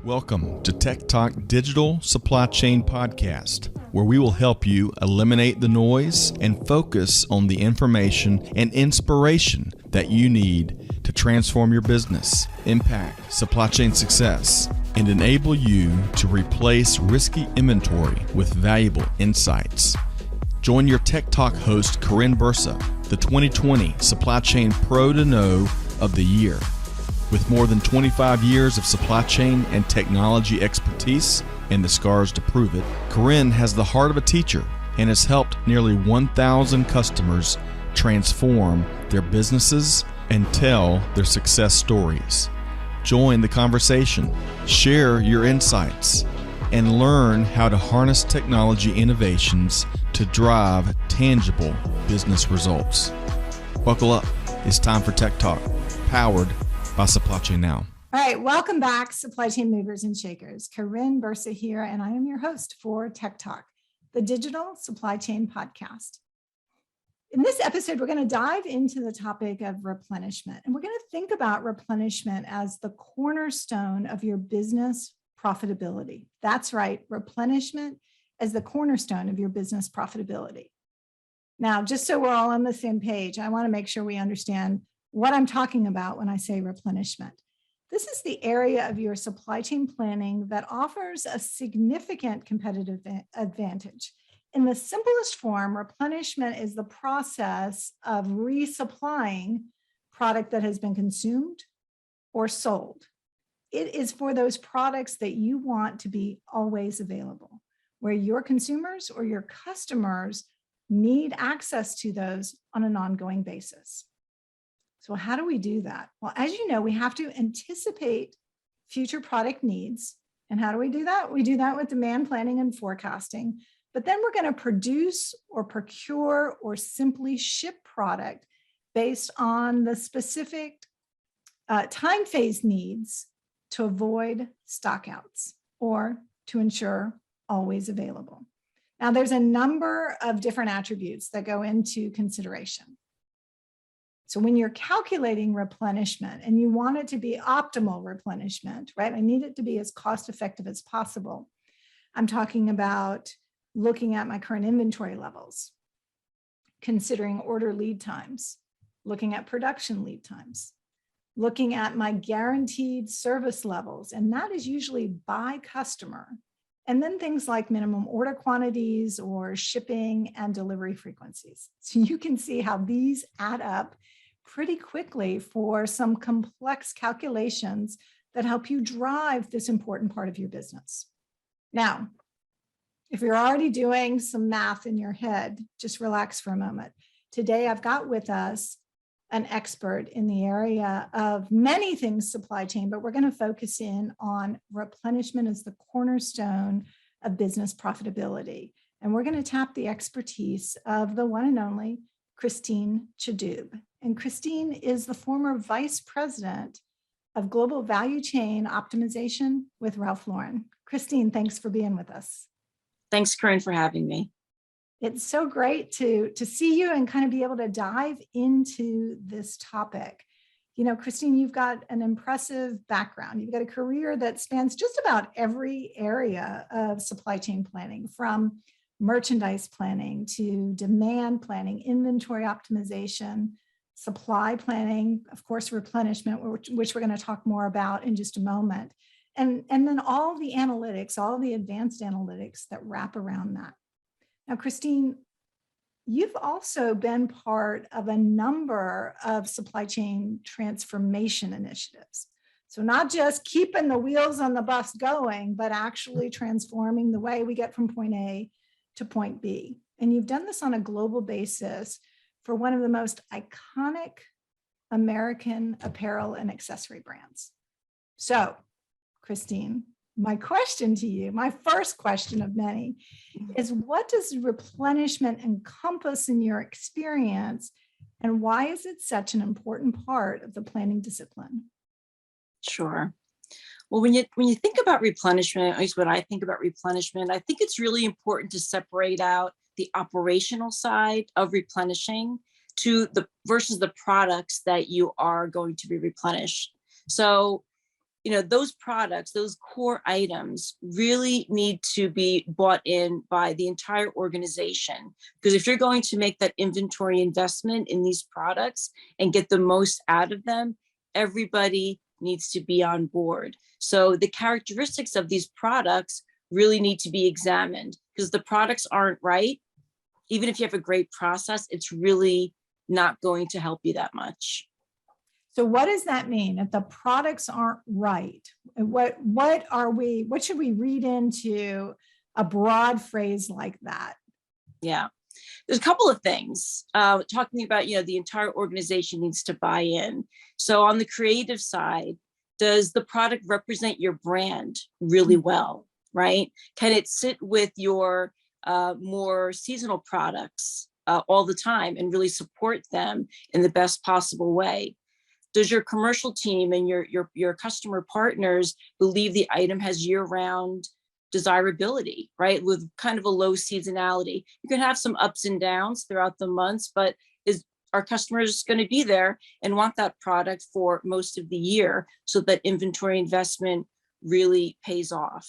Welcome to TEKTOK Digital Supply Chain Podcast, where we will help you eliminate the noise and focus on the information and inspiration that you need to transform your business, impact supply chain success, and enable you to replace risky inventory with valuable insights. Join your TEKTOK host, Corinne Bursa, the 2020 Supply Chain Pro to Know of the Year. With more than 25 years of supply chain and technology expertise and the scars to prove it, Corinne has the heart of a teacher and has helped nearly 1,000 customers transform their businesses and tell their success stories. Join the conversation, share your insights, and learn how to harness technology innovations to drive tangible business results. Buckle up. It's time for Tech Talk, powered by Supply Chain Now. All right, welcome back, Supply Chain Movers and Shakers. Corinne Bursa here, and I am your host for Tech Talk, the digital supply chain podcast. In this episode, we're going to dive into the topic of replenishment, and we're going to think about replenishment as the cornerstone of your business profitability. That's right, replenishment as the cornerstone of your business profitability. Now, just so we're all on the same page, I want to make sure we understand what I'm talking about when I say replenishment. This is the area of your supply chain planning that offers a significant competitive advantage. In the simplest form, replenishment is the process of resupplying product that has been consumed or sold. It is for those products that you want to be always available, where your consumers or your customers need access to those on an ongoing basis. So how do we do that? Well, as you know, we have to anticipate future product needs. And how do we do that? We do that with demand planning and forecasting. But then we're going to produce or procure or simply ship product based on the specific time phase needs to avoid stockouts or to ensure always available. Now, there's a number of different attributes that go into consideration. So when you're calculating replenishment and you want it to be optimal replenishment, right? I need it to be as cost effective as possible. I'm talking about looking at my current inventory levels, considering order lead times, looking at production lead times, looking at my guaranteed service levels, and that is usually by customer. And then things like minimum order quantities or shipping and delivery frequencies. So you can see how these add up pretty quickly for some complex calculations that help you drive this important part of your business. Now, if you're already doing some math in your head, just relax for a moment. Today, I've got with us an expert in the area of many things supply chain, but we're going to focus in on replenishment as the cornerstone of business profitability. And we're going to tap the expertise of the one and only Christine Chidoub. And Christine is the former vice president of global value chain optimization with Ralph Lauren. Christine, thanks for being with us. Thanks, Corinne, for having me. It's so great to see you and kind of be able to dive into this topic. You know, Christine, you've got an impressive background. You've got a career that spans just about every area of supply chain planning, from merchandise planning to demand planning, inventory optimization, supply planning, of course, replenishment, which we're going to talk more about in just a moment. And then all the analytics, all the advanced analytics that wrap around that. Now, Christine, you've also been part of a number of supply chain transformation initiatives. So not just keeping the wheels on the bus going, but actually transforming the way we get from point A to point B. And you've done this on a global basis for one of the most iconic American apparel and accessory brands. So, Christine, my question to you, my first question of many, is what does replenishment encompass in your experience, and why is it such an important part of the planning discipline? Sure. Well, when you think about replenishment, at least when I think about replenishment, I think it's really important to separate out the operational side of replenishing versus the products that you are going to be replenished. So those products, those core items really need to be bought in by the entire organization. Because if you're going to make that inventory investment in these products and get the most out of them, everybody needs to be on board. So the characteristics of these products really need to be examined, because the products aren't right. Even if you have a great process, it's really not going to help you that much. So what does that mean? If the products aren't right, what should we read into a broad phrase like that? Yeah, there's a couple of things talking about, the entire organization needs to buy in. So on the creative side, does the product represent your brand really well, right? Can it sit with your more seasonal products all the time and really support them in the best possible way? Does your commercial team and your customer partners believe the item has year-round desirability, right? With kind of a low seasonality. You can have some ups and downs throughout the months, but is our customers going to be there and want that product for most of the year, so that inventory investment really pays off?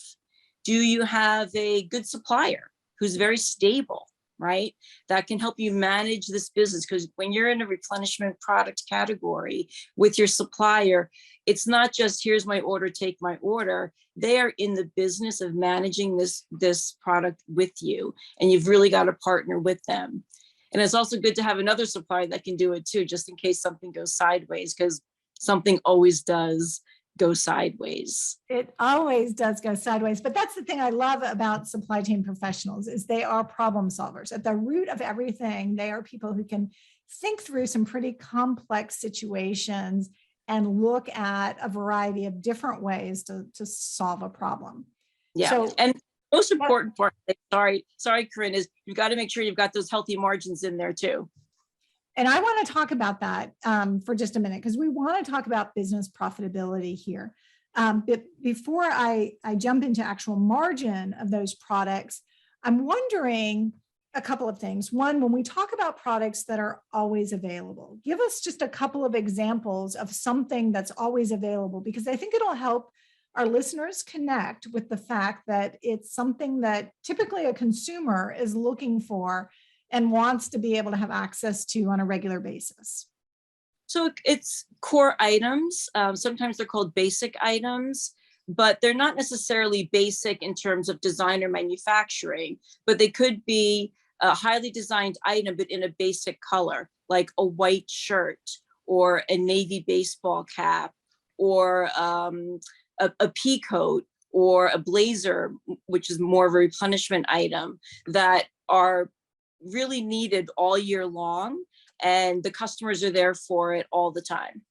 Do you have a good supplier who's very stable, right? That can help you manage this business, because when you're in a replenishment product category with your supplier, it's not just here's my order, take my order. They are in the business of managing this product with you, and you've really got to partner with them. And it's also good to have another supplier that can do it too, just in case something goes sideways, because something always does go sideways. It always does go sideways. But that's the thing I love about supply chain professionals, is they are problem solvers. At the root of everything, they are people who can think through some pretty complex situations and look at a variety of different ways to solve a problem. Yeah. So, and most important part, sorry, Corinne, is you've got to make sure you've got those healthy margins in there too. And I want to talk about that for just a minute, because we want to talk about business profitability here. But before I jump into actual margin of those products, I'm wondering a couple of things. One, when we talk about products that are always available, give us just a couple of examples of something that's always available, because I think it'll help our listeners connect with the fact that it's something that typically a consumer is looking for and wants to be able to have access to on a regular basis. So it's core items. Sometimes they're called basic items, but they're not necessarily basic in terms of design or manufacturing, but they could be a highly designed item, but in a basic color, like a white shirt or a navy baseball cap, or a pea coat or a blazer, which is more of a replenishment item, that are really needed all year long, and the customers are there for it all the time.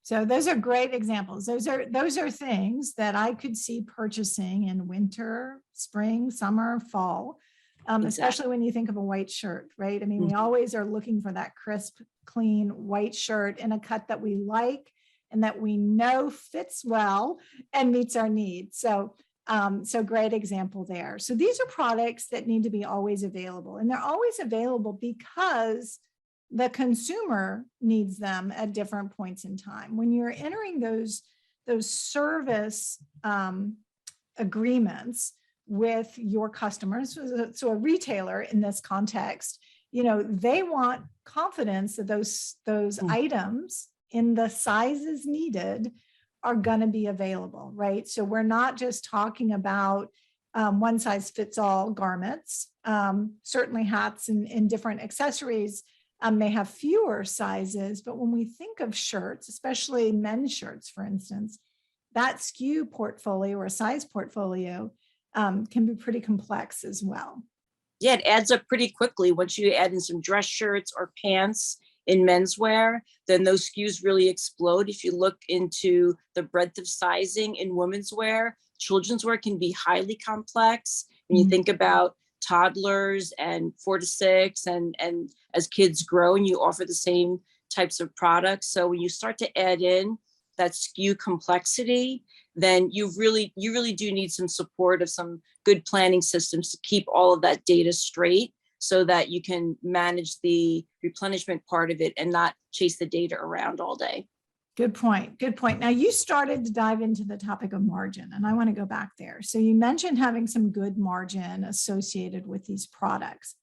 So those are great examples. Those are things that I could see purchasing in winter, spring, summer, fall, especially when you think of a white shirt, right? I mean, we always are looking for that crisp, clean white shirt in a cut that we like and that we know fits well and meets our needs. So great example there. So these are products that need to be always available, and they're always available because the consumer needs them at different points in time. When you're entering those service agreements with your customers, so a retailer in this context, they want confidence that those items in the sizes needed are going to be available, right? So we're not just talking about one size fits all garments. Certainly hats and different accessories may have fewer sizes, but when we think of shirts, especially men's shirts, for instance, that SKU portfolio or size portfolio can be pretty complex as well. Yeah, it adds up pretty quickly. Once you add in some dress shirts or pants in menswear, then those SKUs really explode. If you look into the breadth of sizing in women's wear, children's wear can be highly complex. When you think about toddlers and 4 to 6, and as kids grow, and you offer the same types of products. So when you start to add in that SKU complexity, then you really do need some support of some good planning systems to keep all of that data straight, so that you can manage the replenishment part of it and not chase the data around all day. Good point. Good point. Now you started to dive into the topic of margin, and I want to go back there. So you mentioned having some good margin associated with these products.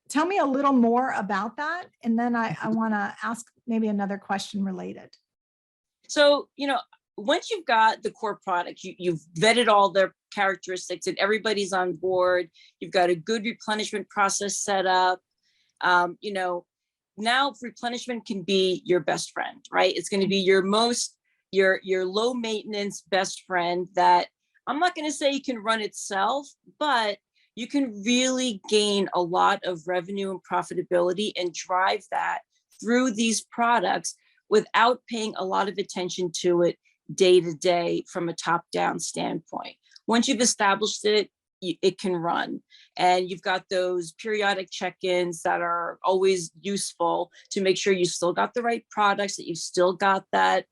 Tell me a little more about that. And then I want to ask maybe another question related. So, once you've got the core product, you've vetted all their characteristics and everybody's on board, you've got a good replenishment process set up, now replenishment can be your best friend, right? It's going to be your low maintenance best friend that I'm not going to say you can run itself, but you can really gain a lot of revenue and profitability and drive that through these products without paying a lot of attention to it day to day from a top-down standpoint. Once you've established it, it can run. And you've got those periodic check-ins that are always useful to make sure you still got the right products, that you've still got that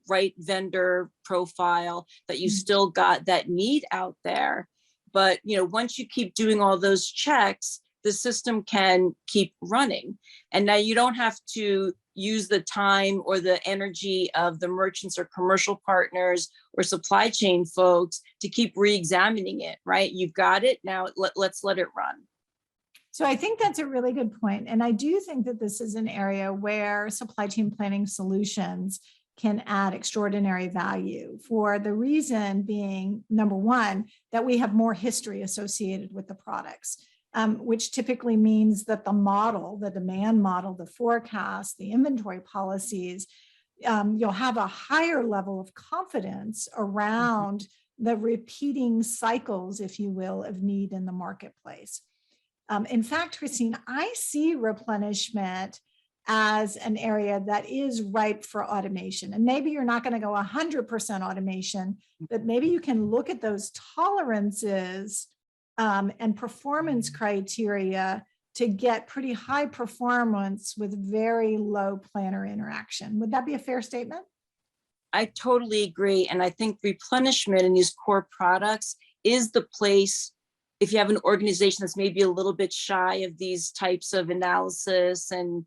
right vendor profile, that you still got that need out there. But once you keep doing all those checks, the system can keep running. And now you don't have to use the time or the energy of the merchants or commercial partners or supply chain folks to keep re-examining it, right? You've got it, now let's let it run. So I think that's a really good point. And I do think that this is an area where supply chain planning solutions can add extraordinary value, for the reason being, number one, that we have more history associated with the products. Which typically means that the model, the demand model, the forecast, the inventory policies, you'll have a higher level of confidence around the repeating cycles, if you will, of need in the marketplace. In fact, Christine, I see replenishment as an area that is ripe for automation. And maybe you're not going to go 100% automation, but maybe you can look at those tolerances and performance criteria to get pretty high performance with very low planner interaction. Would that be a fair statement? I totally agree. And I think replenishment in these core products is the place, if you have an organization that's maybe a little bit shy of these types of analysis and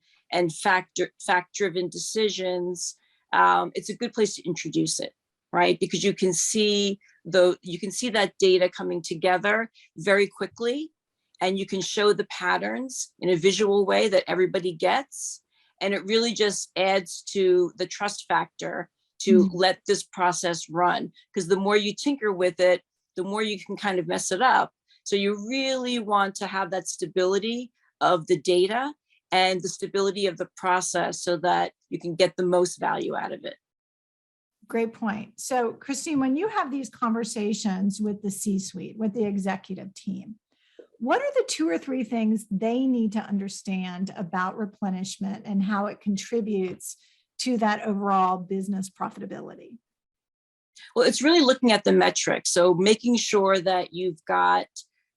fact-driven decisions, it's a good place to introduce it, right? Because you can see that data coming together very quickly, and you can show the patterns in a visual way that everybody gets. And it really just adds to the trust factor to let this process run. Because the more you tinker with it, the more you can kind of mess it up. So you really want to have that stability of the data and the stability of the process so that you can get the most value out of it. Great point. So Christine, when you have these conversations with the C-suite, with the executive team, what are the 2 or 3 things they need to understand about replenishment and how it contributes to that overall business profitability? Well, it's really looking at the metrics. So making sure that you've got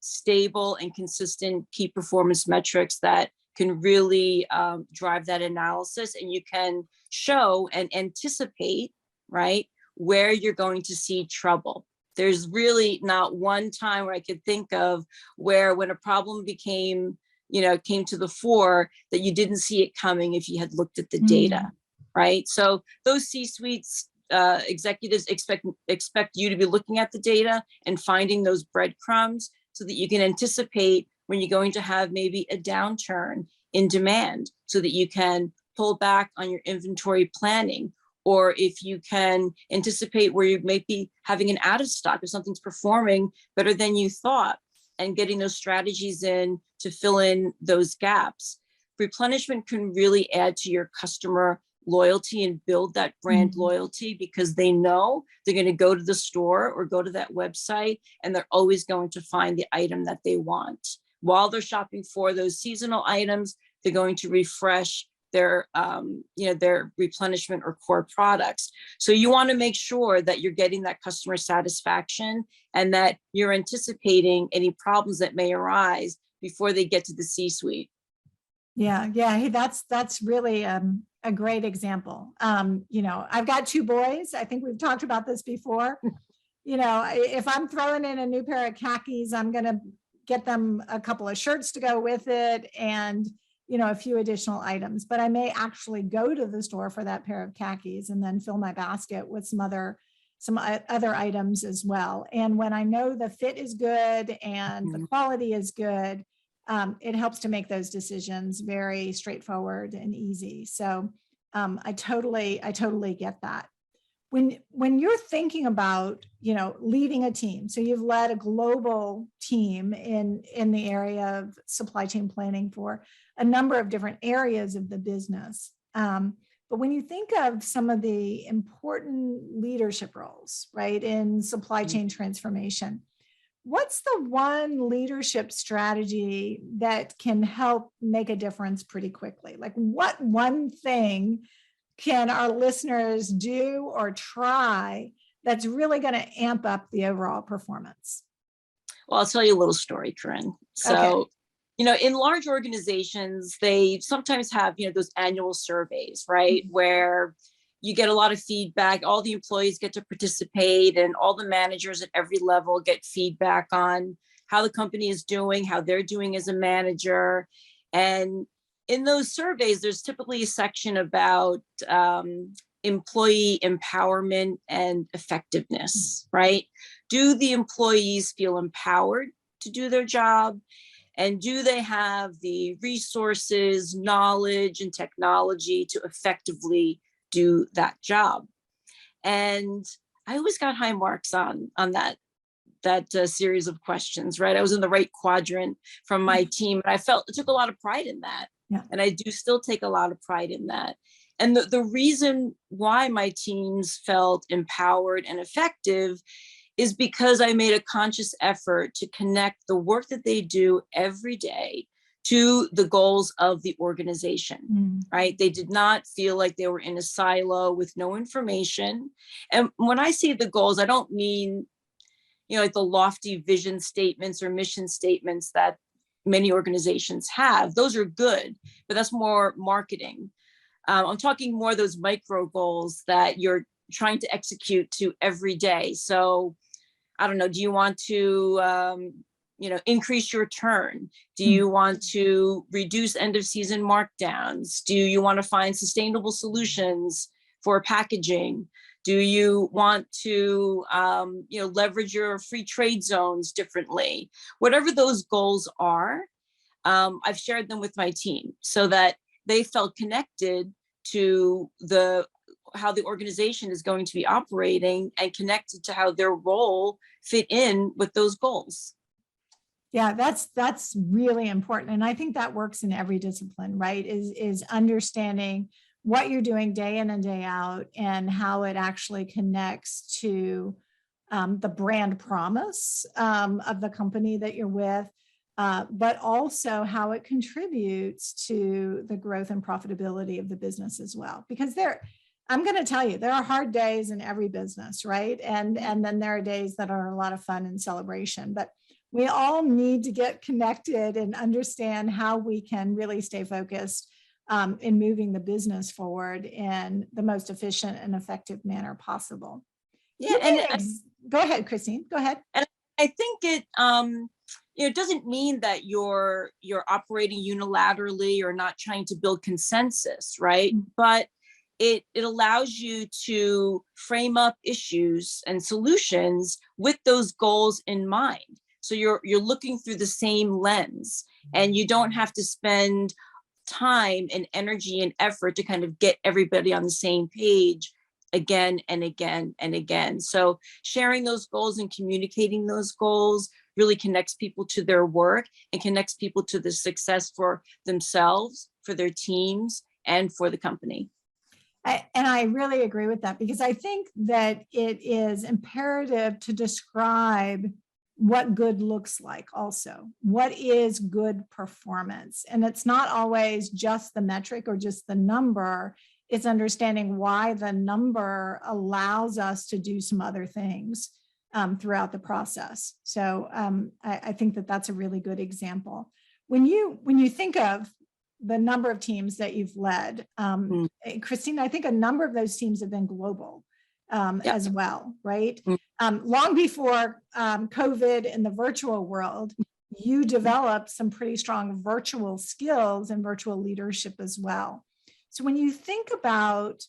stable and consistent key performance metrics that can really drive that analysis, and you can show and anticipate, right, where you're going to see trouble. There's really not one time where I could think of where when a problem came to the fore that you didn't see it coming if you had looked at the data, right? So those C-suites executives expect you to be looking at the data and finding those breadcrumbs so that you can anticipate when you're going to have maybe a downturn in demand, so that you can pull back on your inventory planning, or if you can anticipate where you may be having an out of stock if something's performing better than you thought, and getting those strategies in to fill in those gaps. Replenishment can really add to your customer loyalty and build that brand loyalty, because they know they're going to go to the store or go to that website and they're always going to find the item that they want. While they're shopping for those seasonal items, they're going to refresh their replenishment or core products. So you want to make sure that you're getting that customer satisfaction and that you're anticipating any problems that may arise before they get to the C-suite. Yeah. Hey, that's really a great example. I've got 2 boys. I think we've talked about this before. If I'm throwing in a new pair of khakis, I'm going to get them a couple of shirts to go with it. And a few additional items, but I may actually go to the store for that pair of khakis and then fill my basket with some other items as well. And when I know the fit is good and the quality is good, it helps to make those decisions very straightforward and easy. So I totally get that. When you're thinking about, leading a team, so you've led a global team in the area of supply chain planning for a number of different areas of the business. But when you think of some of the important leadership roles, right, in supply chain transformation, what's the one leadership strategy that can help make a difference pretty quickly? Like, what one thing can our listeners do or try that's really going to amp up the overall performance? Well, I'll tell you a little story, Corinne. So, in large organizations, they sometimes have, those annual surveys, right? Where you get a lot of feedback, all the employees get to participate, and all the managers at every level get feedback on how the company is doing, how they're doing as a manager. And in those surveys, there's typically a section about employee empowerment and effectiveness, right? Do the employees feel empowered to do their job? And do they have the resources, knowledge, and technology to effectively do that job? And I always got high marks on that series of questions, right? I was in the right quadrant from my team. And I took a lot of pride in that. Yeah. And I do still take a lot of pride in that. And the reason why my teams felt empowered and effective is because I made a conscious effort to connect the work that they do every day to the goals of the organization, right? They did not feel like they were in a silo with no information. And when I say the goals, I don't mean, like the lofty vision statements or mission statements that many organizations have. Those are good, but that's more marketing. I'm talking more those micro goals that you're trying to execute to every day. So I don't know, do you want to, increase your turn? Do you want to reduce end of season markdowns? Do you want to find sustainable solutions for packaging? Do you want to, leverage your free trade zones differently? Whatever those goals are, I've shared them with my team so that they felt connected to how the organization is going to be operating and connected to how their role fit in with those goals. Yeah, that's really important. And I think that works in every discipline, right? Is understanding what you're doing day in and day out and how it actually connects to the brand promise of the company that you're with, but also how it contributes to the growth and profitability of the business as well. Because I'm going to tell you, there are hard days in every business, right? And then there are days that are a lot of fun and celebration, but we all need to get connected and understand how we can really stay focused in moving the business forward in the most efficient and effective manner possible. Yeah. Go ahead, Christine, go ahead. And I think it doesn't mean that you're operating unilaterally or not trying to build consensus, right? But it allows you to frame up issues and solutions with those goals in mind. So you're looking through the same lens, and you don't have to spend time and energy and effort to kind of get everybody on the same page again and again and again. So sharing those goals and communicating those goals really connects people to their work and connects people to the success for themselves, for their teams, and for the company. And I really agree with that, because I think that it is imperative to describe what good looks like also. What is good performance? And it's not always just the metric or just the number. It's understanding why the number allows us to do some other things throughout the process. So I think that that's a really good example. When you think of the number of teams that you've led, Christine, I think a number of those teams have been global as well, right? Long before COVID and the virtual world, you developed some pretty strong virtual skills and virtual leadership as well. So when you think about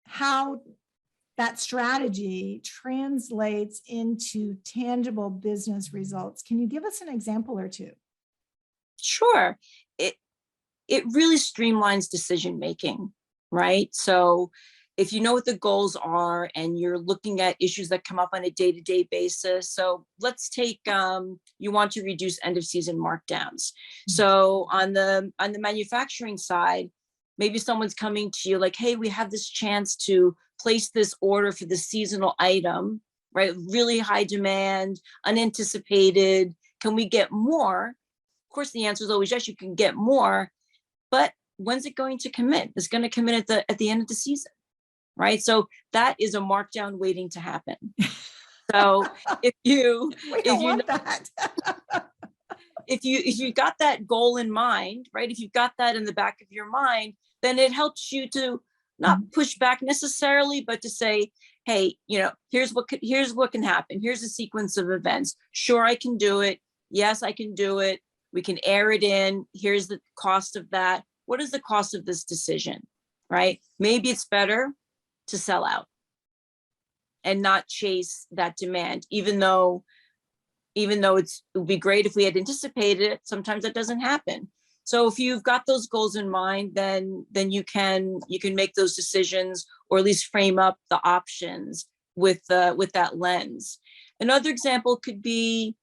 how that strategy translates into tangible business results, can you give us an example or two? Sure. It really streamlines decision making, right? So if you know what the goals are and you're looking at issues that come up on a day-to-day basis. So let's take, you want to reduce end of season markdowns. So on the manufacturing side, maybe someone's coming to you like, hey, we have this chance to place this order for the seasonal item, right? Really high demand, unanticipated. Can we get more? Of course, the answer is always yes, you can get more, but when's it going to come in? It's going to come in at the end of the season, right? So that is a markdown waiting to happen. So if you got that goal in mind, right? If you've got that in the back of your mind, then it helps you to not push back necessarily, but to say, hey, here's what can happen. Here's a sequence of events. Sure, I can do it. Yes, I can do it. We can air it in. Here's the cost of that. What is the cost of this decision, right? Maybe it's better to sell out and not chase that demand, even though it would be great if we had anticipated it. Sometimes that doesn't happen. So if you've got those goals in mind, then you can make those decisions, or at least frame up the options with that lens. Another example could be,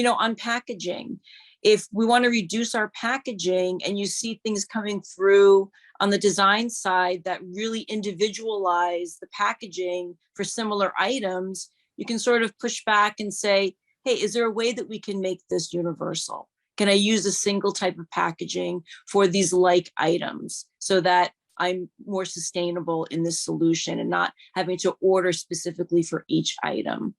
on packaging. If we want to reduce our packaging and you see things coming through on the design side that really individualize the packaging for similar items, you can sort of push back and say, hey, is there a way that we can make this universal? Can I use a single type of packaging for these like items so that I'm more sustainable in this solution and not having to order specifically for each item?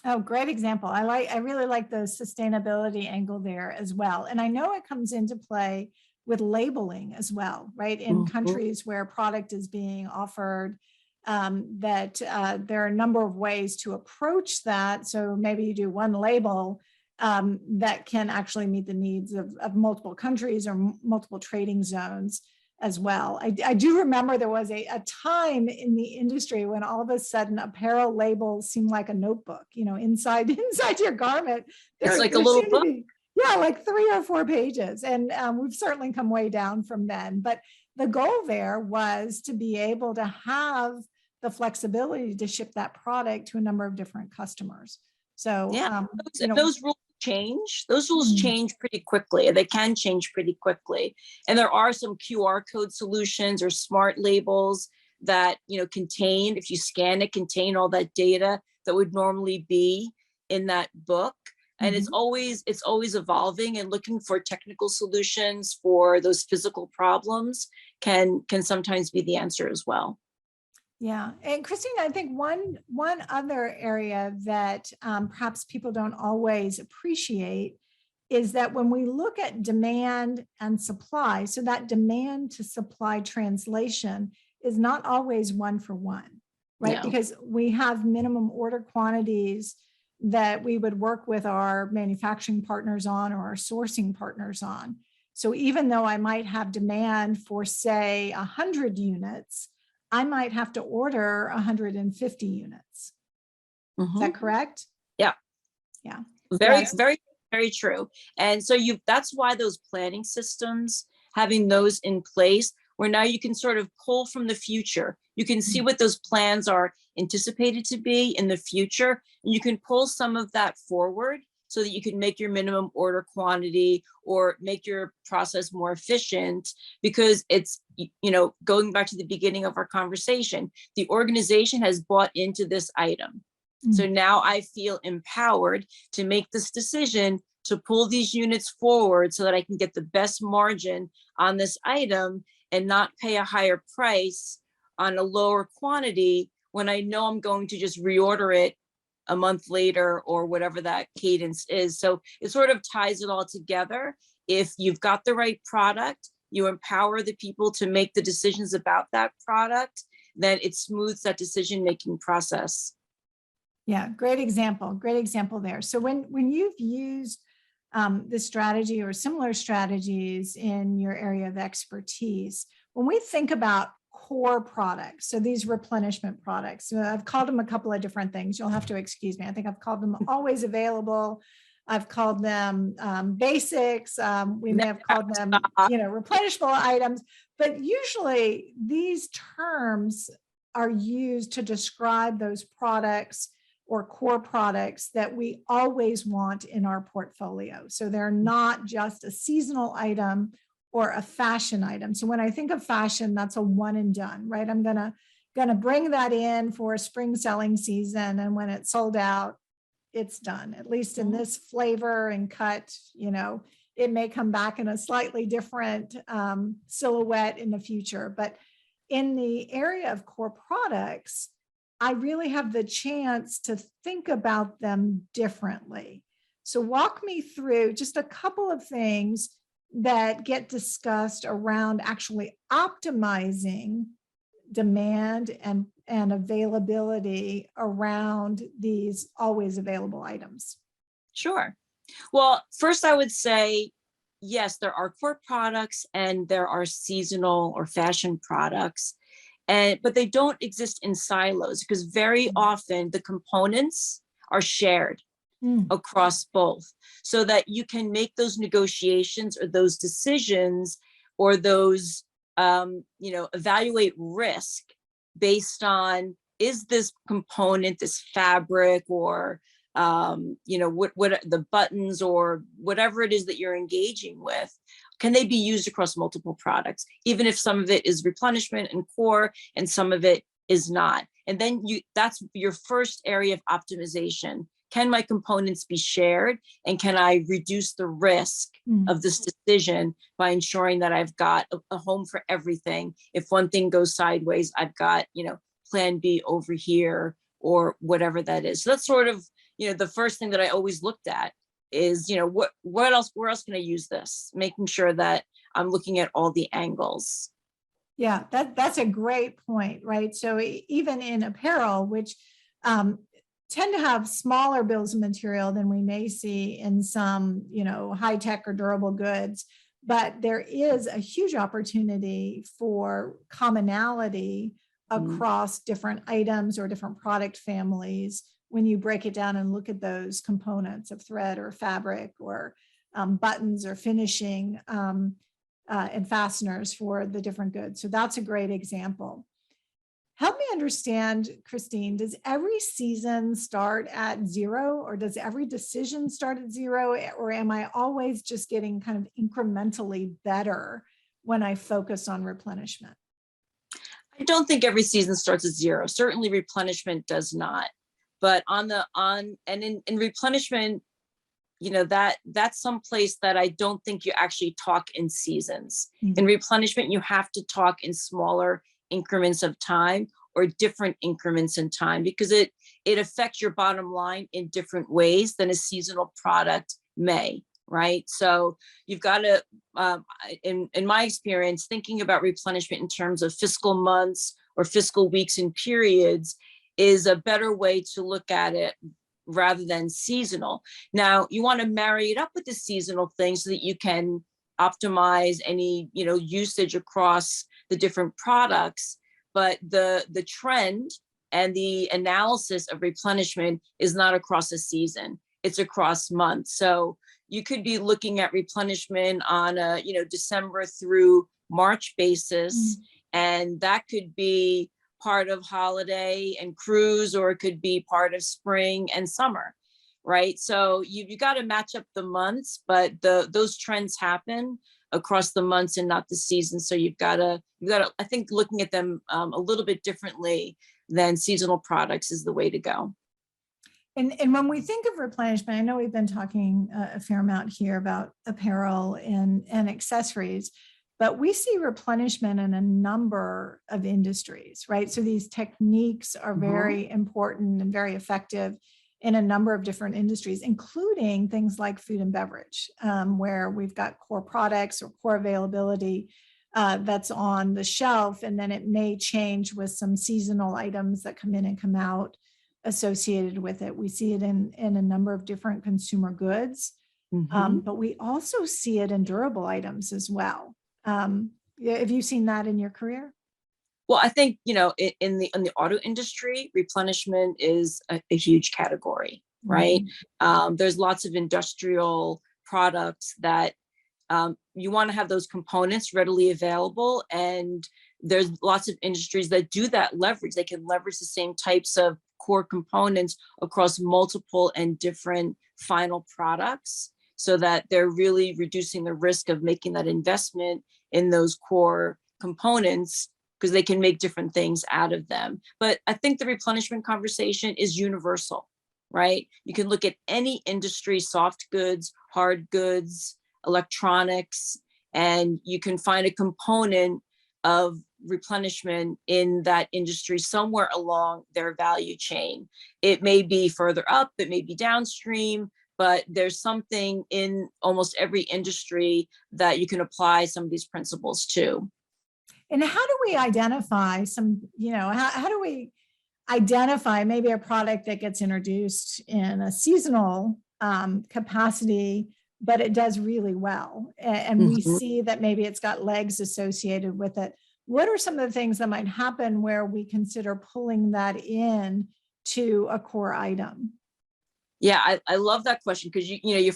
Oh, great example. I really like the sustainability angle there as well. And I know it comes into play with labeling as well, right? In countries where product is being offered, that there are a number of ways to approach that. So maybe you do one label that can actually meet the needs of multiple countries or multiple trading zones as well. I do remember there was a time in the industry when all of a sudden apparel labels seemed like a notebook, inside your garment. It's like a little book. Yeah, like 3 or 4 pages. And we've certainly come way down from then. But the goal there was to be able to have the flexibility to ship that product to a number of different customers. So yeah, those rules change. Those rules change pretty quickly. They can change pretty quickly. And there are some QR code solutions or smart labels that, contain, if you scan it, contain all that data that would normally be in that book. And it's always evolving, and looking for technical solutions for those physical problems can sometimes be the answer as well. Yeah. And Christine, I think one other area that perhaps people don't always appreciate is that when we look at demand and supply, so that demand to supply translation is not always 1-for-1, right? No. Because we have minimum order quantities that we would work with our manufacturing partners on, or our sourcing partners on. So even though I might have demand for, say, 100 units, I might have to order 150 units. Is that correct? Yeah. Yeah. Very, very true. And so that's why those planning systems, having those in place, where now you can sort of pull from the future. You can see what those plans are anticipated to be in the future, and you can pull some of that forward so that you can make your minimum order quantity or make your process more efficient, because it's, going back to the beginning of our conversation, the organization has bought into this item. So now I feel empowered to make this decision to pull these units forward so that I can get the best margin on this item and not pay a higher price on a lower quantity when I know I'm going to just reorder it a month later or whatever that cadence is. So it sort of ties it all together. If you've got the right product, you empower the people to make the decisions about that product, then it smooths that decision-making process. Yeah, great example there. So when you've used this strategy or similar strategies in your area of expertise. When we think about core products, so these replenishment products, so I've called them a couple of different things. You'll have to excuse me. I think I've called them always available. I've called them basics. We may have called them, replenishable items, but usually these terms are used to describe those products or core products that we always want in our portfolio. So they're not just a seasonal item or a fashion item. So when I think of fashion, that's a one and done, right? I'm gonna bring that in for a spring selling season, and when it's sold out, it's done. At least in this flavor and cut, it may come back in a slightly different silhouette in the future. But in the area of core products, I really have the chance to think about them differently. So walk me through just a couple of things that get discussed around actually optimizing demand and availability around these always available items. Sure. Well, first I would say, yes, there are core products and there are seasonal or fashion products. But they don't exist in silos, because very often the components are shared across both, so that you can make those negotiations or those decisions or those, evaluate risk based on, is this component, this fabric, or, what the buttons or whatever it is that you're engaging with, can they be used across multiple products, even if some of it is replenishment and core and some of it is not? And then that's your first area of optimization. Can my components be shared? And can I reduce the risk of this decision by ensuring that I've got a home for everything? If one thing goes sideways, I've got, plan B over here, or whatever that is. So that's sort of, the first thing that I always looked at is, where else can I use this? Making sure that I'm looking at all the angles. Yeah, that's a great point, right? So even in apparel, which tend to have smaller bills of material than we may see in some, high tech or durable goods, but there is a huge opportunity for commonality across different items or different product families when you break it down and look at those components of thread or fabric or buttons or finishing and fasteners for the different goods. So that's a great example. Help me understand, Christine, does every season start at zero, or does every decision start at zero, or am I always just getting kind of incrementally better when I focus on replenishment? I don't think every season starts at zero. Certainly replenishment does not. But in replenishment, that's some place that I don't think you actually talk in seasons. In replenishment, you have to talk in smaller increments of time or different increments in time, because it affects your bottom line in different ways than a seasonal product may, right? So you've got to, in my experience, thinking about replenishment in terms of fiscal months or fiscal weeks and periods is a better way to look at it rather than seasonal. Now, you want to marry it up with the seasonal thing so that you can optimize any, usage across the different products. But the trend and the analysis of replenishment is not across a season, it's across months. So you could be looking at replenishment on a, December through March basis, and that could be part of holiday and cruise, or it could be part of spring and summer, right? So you got to match up the months, but those trends happen across the months and not the season. So you've got to, I think looking at them a little bit differently than seasonal products is the way to go. And when we think of replenishment, I know we've been talking a fair amount here about apparel and accessories, but we see replenishment in a number of industries, right? So these techniques are very important and very effective in a number of different industries, including things like food and beverage, where we've got core products or core availability that's on the shelf, and then it may change with some seasonal items that come in and come out associated with it. We see it in a number of different consumer goods. But we also see it in durable items as well. Have you seen that in your career? Well, I think, in the auto industry, replenishment is a huge category, right? There's lots of industrial products that you want to have those components readily available. And there's lots of industries that do that leverage. They can leverage the same types of core components across multiple and different final products so that they're really reducing the risk of making that investment in those core components because they can make different things out of them. But I think the replenishment conversation is universal, right? You can look at any industry, soft goods, hard goods, electronics, and you can find a component of replenishment in that industry somewhere along their value chain. It may be further up, it may be downstream, but there's something in almost every industry that you can apply some of these principles to. And how do we identify how do we identify maybe a product that gets introduced in a seasonal capacity, but it does really well? And we see that maybe it's got legs associated with it. What are some of the things that might happen where we consider pulling that in to a core item? Yeah, I love that question because you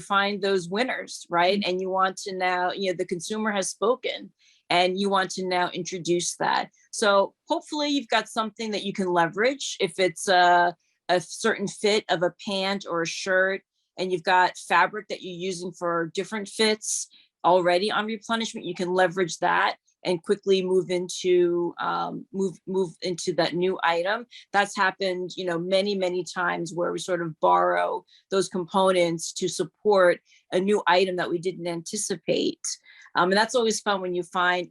find those winners, right? And you want to now, the consumer has spoken and you want to now introduce that. So hopefully you've got something that you can leverage. If it's a certain fit of a pant or a shirt, and you've got fabric that you're using for different fits already on replenishment, you can leverage that and quickly move into that new item. That's happened, many times where we sort of borrow those components to support a new item that we didn't anticipate. And that's always fun when you find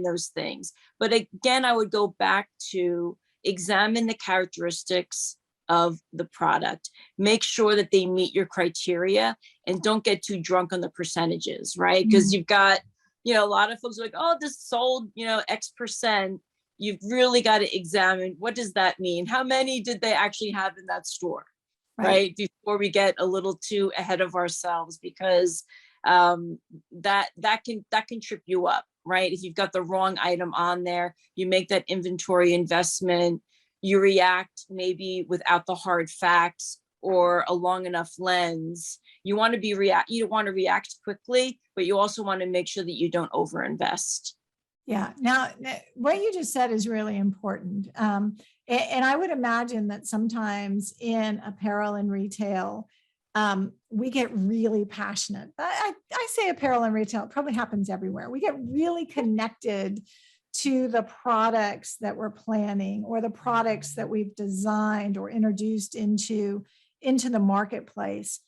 those things. But again, I would go back to examine the characteristics of the product. Make sure that they meet your criteria and don't get too drunk on the percentages, right? Because you've got, a lot of folks are like, oh, this sold, X%. You've really got to examine, what does that mean? How many did they actually have in that store, right? Before we get a little too ahead of ourselves, because that can trip you up, right? If you've got the wrong item on there, you make that inventory investment, you react maybe without the hard facts or a long enough lens. You want to you want to react quickly, but you also want to make sure that you don't overinvest. Yeah. Now, what you just said is really important. And I would imagine that sometimes in apparel and retail, we get really passionate. I say apparel and retail, it probably happens everywhere. We get really connected to the products that we're planning or the products that we've designed or introduced into the marketplace.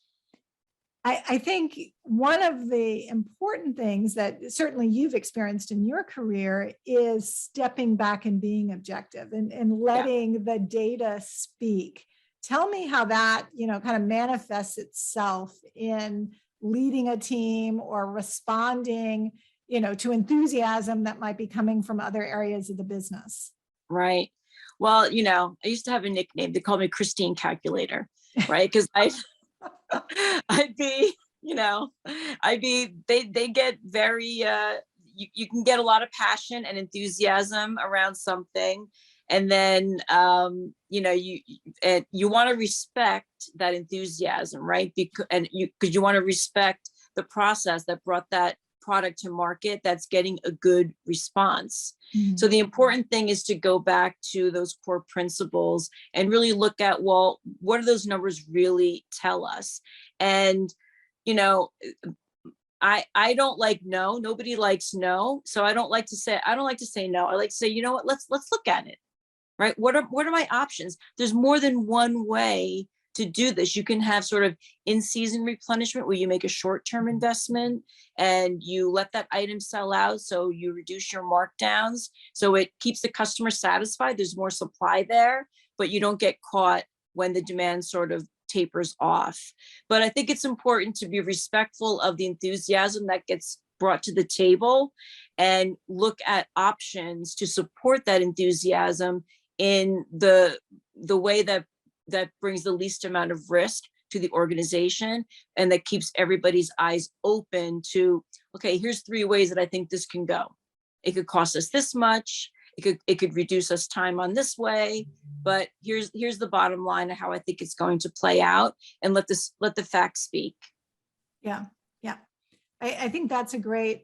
I think one of the important things that certainly you've experienced in your career is stepping back and being objective and letting the data speak. Tell me how that, kind of manifests itself in leading a team or responding, to enthusiasm that might be coming from other areas of the business. Right. Well, I used to have a nickname. They called me Christine Calculator, right? Because they get very, you can get a lot of passion and enthusiasm around something. And then, you want to respect that enthusiasm, right? Because you want to respect the process that brought that product to market that's getting a good response. So the important thing is to go back to those core principles and really look at, well, what do those numbers really tell us? And, I don't like no, nobody likes no. So I don't like to say no. I like to say, you know what, let's look at it, right? What are my options? There's more than one way to do this. You can have sort of in-season replenishment where you make a short-term investment and you let that item sell out. So you reduce your markdowns. So it keeps the customer satisfied. There's more supply there, but you don't get caught when the demand sort of tapers off. But I think it's important to be respectful of the enthusiasm that gets brought to the table and look at options to support that enthusiasm in the way that brings the least amount of risk to the organization, and that keeps everybody's eyes open to, okay, here's 3 ways that I think this can go. It could cost us this much. It could reduce us time on this way, but here's the bottom line of how I think it's going to play out, and let the facts speak. Yeah, yeah. I think that's a great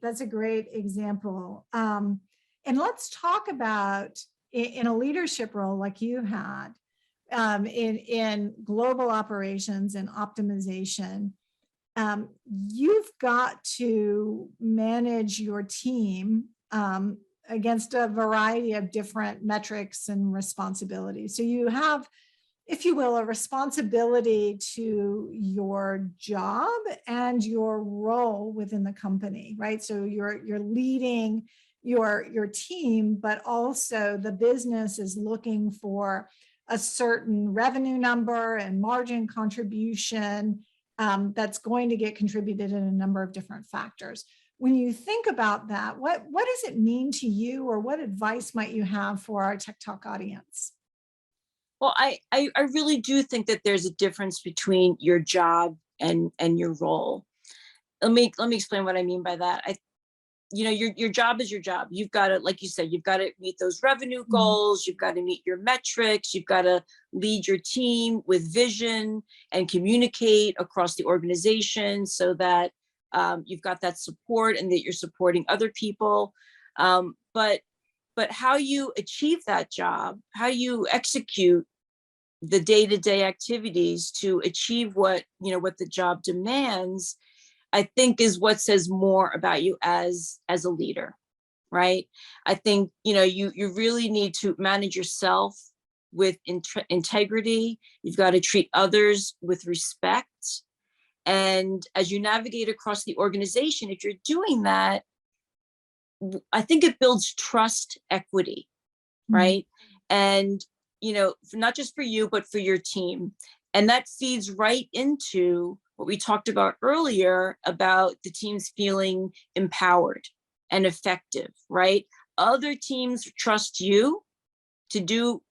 example. And let's talk about in a leadership role like you had, in global operations and optimization. You've got to manage your team against a variety of different metrics and responsibilities. So you have, if you will, a responsibility to your job and your role within the company, right? So you're leading your team, but also the business is looking for a certain revenue number and margin contribution that's going to get contributed in a number of different factors. When you think about that, what does it mean to you, or what advice might you have for our TEKTOK audience? Well, I really do think that there's a difference between your job and your role. Let me explain what I mean by that. Your job is your job. You've got to, like you said, you've got to meet those revenue goals. You've got to meet your metrics. You've got to lead your team with vision and communicate across the organization so that you've got that support and that you're supporting other people. But how you achieve that job, how you execute the day-to-day activities to achieve what the job demands, I think is what says more about you as a leader, right? I think, you really need to manage yourself with integrity. You've got to treat others with respect. And as you navigate across the organization, if you're doing that, I think it builds trust equity, right? And, not just for you, but for your team. And that feeds right into what we talked about earlier about the teams feeling empowered and effective, right? Other teams trust you to do,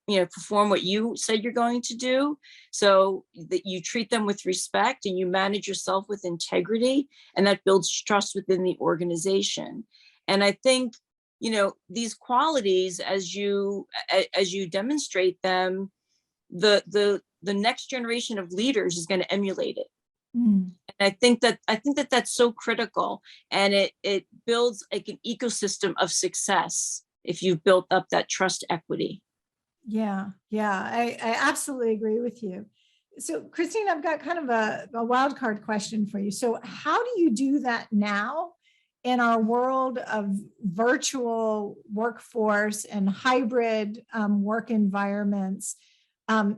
perform what you said you're going to do, so that you treat them with respect and you manage yourself with integrity, and that builds trust within the organization. And I think, these qualities, as you demonstrate them, the next generation of leaders is going to emulate it. And I think that that's so critical, and it builds like an ecosystem of success if you've built up that trust equity. Yeah, I absolutely agree with you. So Christine, I've got kind of a wild card question for you. So how do you do that now in our world of virtual workforce and hybrid work environments?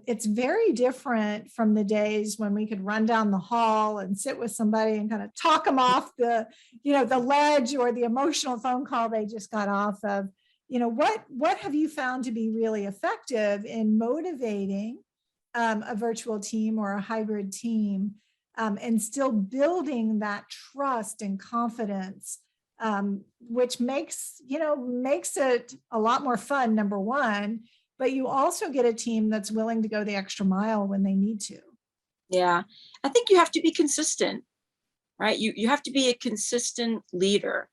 It's very different from the days when we could run down the hall and sit with somebody and kind of talk them off the ledge or the emotional phone call they just got off of. What have you found to be really effective in motivating a virtual team or a hybrid team, and still building that trust and confidence, which makes it a lot more fun, number one, but you also get a team that's willing to go the extra mile when they need to. Yeah, I think you have to be consistent, right? You have to be a consistent leader,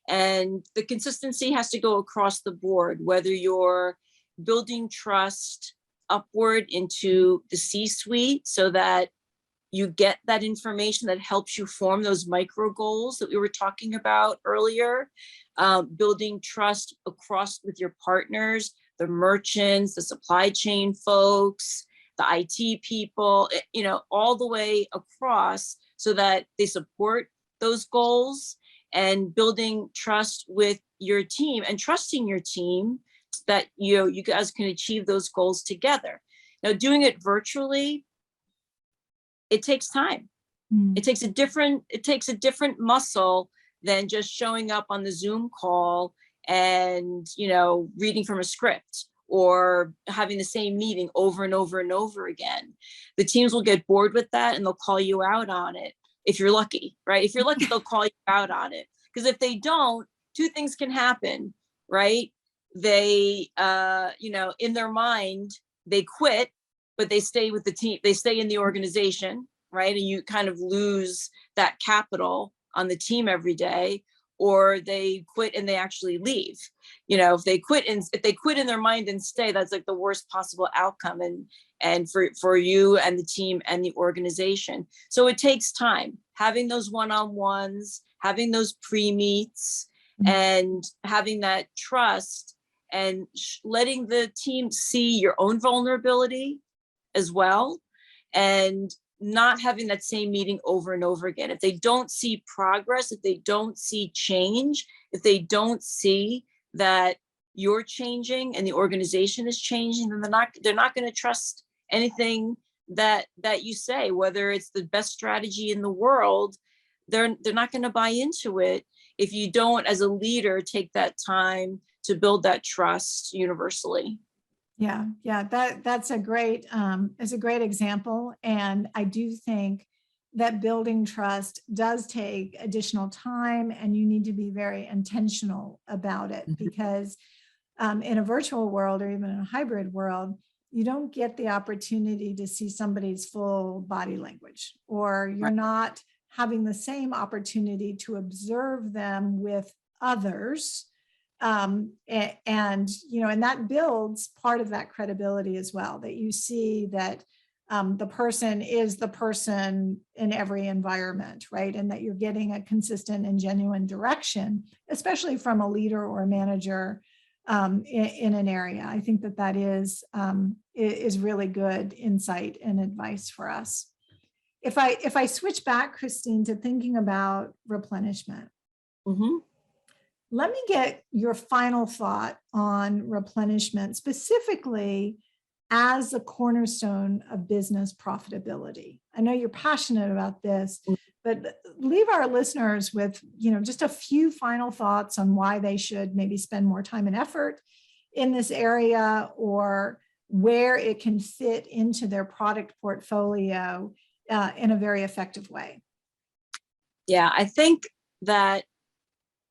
and the consistency has to go across the board, whether you're building trust upward into the C-suite so that you get that information that helps you form those micro goals that we were talking about earlier, building trust across with your partners, the merchants, the supply chain folks, the IT people, all the way across so that they support those goals, and building trust with your team and trusting your team that you guys can achieve those goals together. Now, doing it virtually, it takes time. It takes a different muscle than just showing up on the Zoom call and reading from a script or having the same meeting over and over and over again. The teams will get bored with that and they'll call you out on it. If you're lucky, right? If you're lucky, they'll call you out on it. Because if they don't, two things can happen, right? They, in their mind, they quit but they stay with the team, they stay in the organization, right? And you kind of lose that capital on the team every day, or they quit and they actually leave. You know, if they quit in their mind and stay, that's like the worst possible outcome, and for you and the team and the organization. So it takes time, having those one-on-ones, having those pre-meets, and having that trust, and letting the team see your own vulnerability as well, and not having that same meeting over and over again. If they don't see progress, if they don't see change, if they don't see that you're changing and the organization is changing, then they're not going to trust anything that you say, whether it's the best strategy in the world. They're not going to buy into it if you don't, as a leader, take that time to build that trust universally. Yeah, that's a great example. And I do think that building trust does take additional time, and you need to be very intentional about it, because in a virtual world, or even in a hybrid world, you don't get the opportunity to see somebody's full body language, or you're not having the same opportunity to observe them with others. And that builds part of that credibility as well, that you see that the person is the person in every environment, right? And that you're getting a consistent and genuine direction, especially from a leader or a manager in an area. I think that is really good insight and advice for us. If I switch back, Christine, to thinking about replenishment, let me get your final thought on replenishment, specifically as a cornerstone of business profitability. I know you're passionate about this, but leave our listeners with, just a few final thoughts on why they should maybe spend more time and effort in this area, or where it can fit into their product portfolio in a very effective way. Yeah, I think that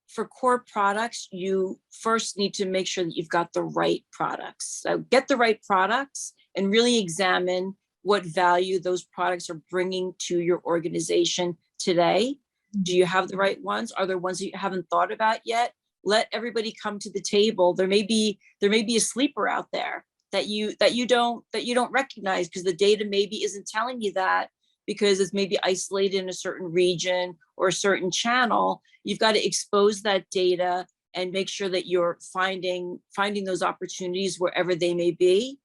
for core products, you first need to make sure that you've got the right products. So get the right products and really examine what value those products are bringing to your organization today. Do you have the right ones? Are there ones that you haven't thought about yet? Let everybody come to the table. There may be a sleeper out there that you don't recognize, because the data maybe isn't telling you that, because it's maybe isolated in a certain region or a certain channel. You've got to expose that data and make sure that you're finding those opportunities wherever they may be,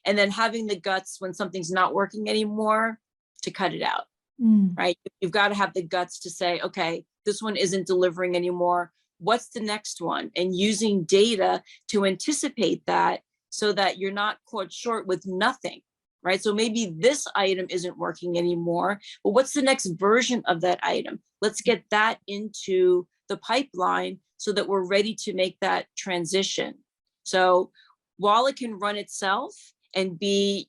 and then having the guts when something's not working anymore to cut it out. Right? You've got to have the guts to say, okay, this one isn't delivering anymore. What's the next one? And using data to anticipate that, so that you're not caught short with nothing. Right? So maybe this item isn't working anymore, but what's the next version of that item? Let's get that into the pipeline so that we're ready to make that transition. So while it can run itself and be,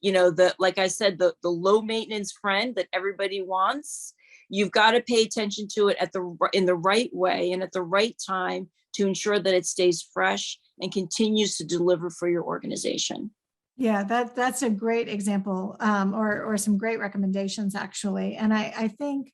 like I said, the low maintenance friend that everybody wants, you've got to pay attention to it in the right way and at the right time to ensure that it stays fresh and continues to deliver for your organization. Yeah, that's a great example, or some great recommendations, actually. And I think,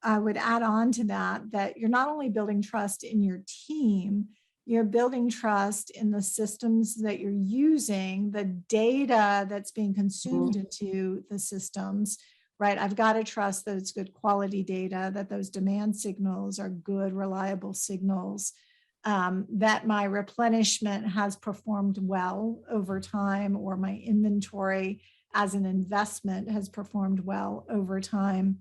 I would add on to that you're not only building trust in your team, you're building trust in the systems that you're using, the data that's being consumed into the systems, right? I've got to trust that it's good quality data, that those demand signals are good, reliable signals, that my replenishment has performed well over time, or my inventory as an investment has performed well over time.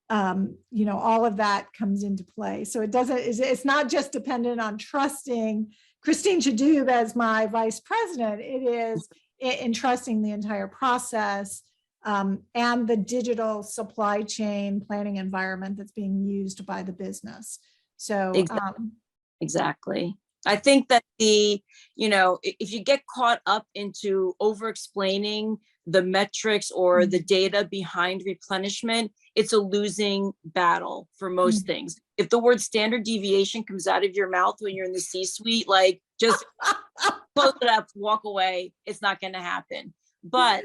All of that comes into play. So it's not just dependent on trusting Christine Chidoub as my vice president. It is in trusting the entire process and the digital supply chain planning environment that's being used by the business. So exactly. I think that if you get caught up into over explaining the metrics or the data behind replenishment, it's a losing battle for most things. If the word standard deviation comes out of your mouth when you're in the C-suite, just close it up, walk away. It's not going to happen. But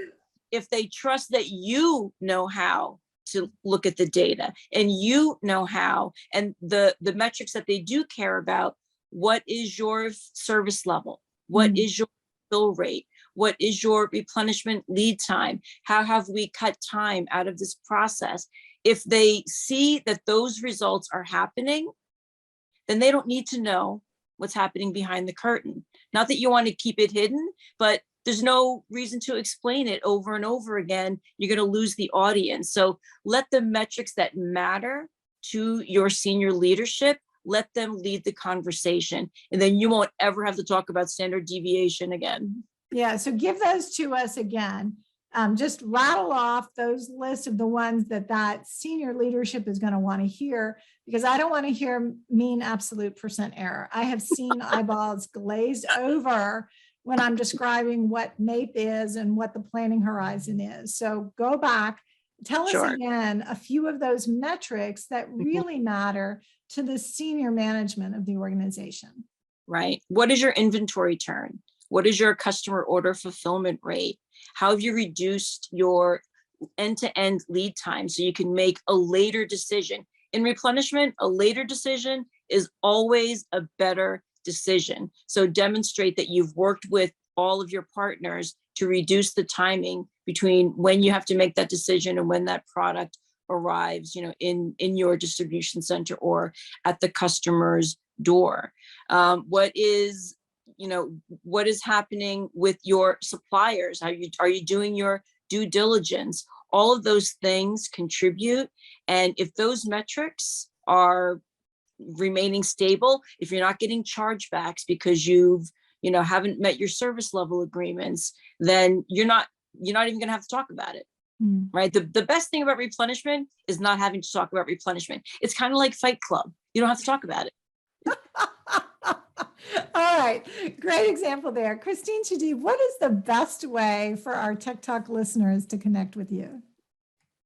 if they trust that you know how to look at the data and you know how, and the metrics that they do care about, what is your service level? What is your fill rate? What is your replenishment lead time? How have we cut time out of this process? If they see that those results are happening, then they don't need to know what's happening behind the curtain. Not that you want to keep it hidden, but there's no reason to explain it over and over again. You're going to lose the audience. So let the metrics that matter to your senior leadership, let them lead the conversation. And then you won't ever have to talk about standard deviation again. Yeah, so give those to us again. Just rattle off those lists of the ones that senior leadership is going to want to hear, because I don't want to hear mean absolute percent error. I have seen eyeballs glazed over when I'm describing what MAPE is and what the planning horizon is. So go back, tell us again a few of those metrics that really matter to the senior management of the organization. Right. What is your inventory turn? What is your customer order fulfillment rate? How have you reduced your end-to-end lead time so you can make a later decision? In replenishment, a later decision is always a better decision. So demonstrate that you've worked with all of your partners to reduce the timing between when you have to make that decision and when that product arrives, in your distribution center or at the customer's door. What is happening with your suppliers? Are you doing your due diligence? All of those things contribute. And if those metrics are remaining stable, if you're not getting chargebacks because haven't met your service level agreements, then you're not even going to have to talk about it. Right. The best thing about replenishment is not having to talk about replenishment. It's kind of like Fight Club. You don't have to talk about it. All right. Great example there. Christine Chidoub, what is the best way for our TEKTOK listeners to connect with you?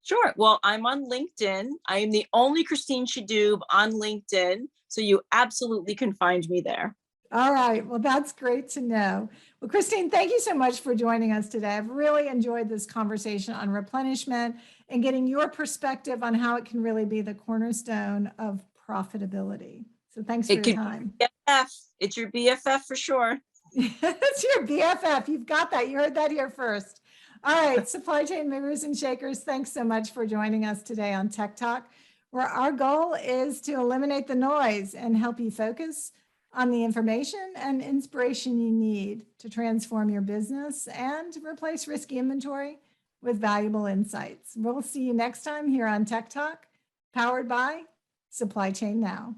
Sure. Well, I'm on LinkedIn. I am the only Christine Chidoub on LinkedIn. So you absolutely can find me there. All right. Well, that's great to know. Well, Christine, thank you so much for joining us today. I've really enjoyed this conversation on replenishment and getting your perspective on how it can really be the cornerstone of profitability. So thanks for your time. It's your BFF for sure. It's your BFF. You've got that. You heard that here first. All right, supply chain movers and shakers, thanks so much for joining us today on TEKTOK, where our goal is to eliminate the noise and help you focus on the information and inspiration you need to transform your business and replace risky inventory with valuable insights. We'll see you next time here on TEKTOK, powered by Supply Chain Now.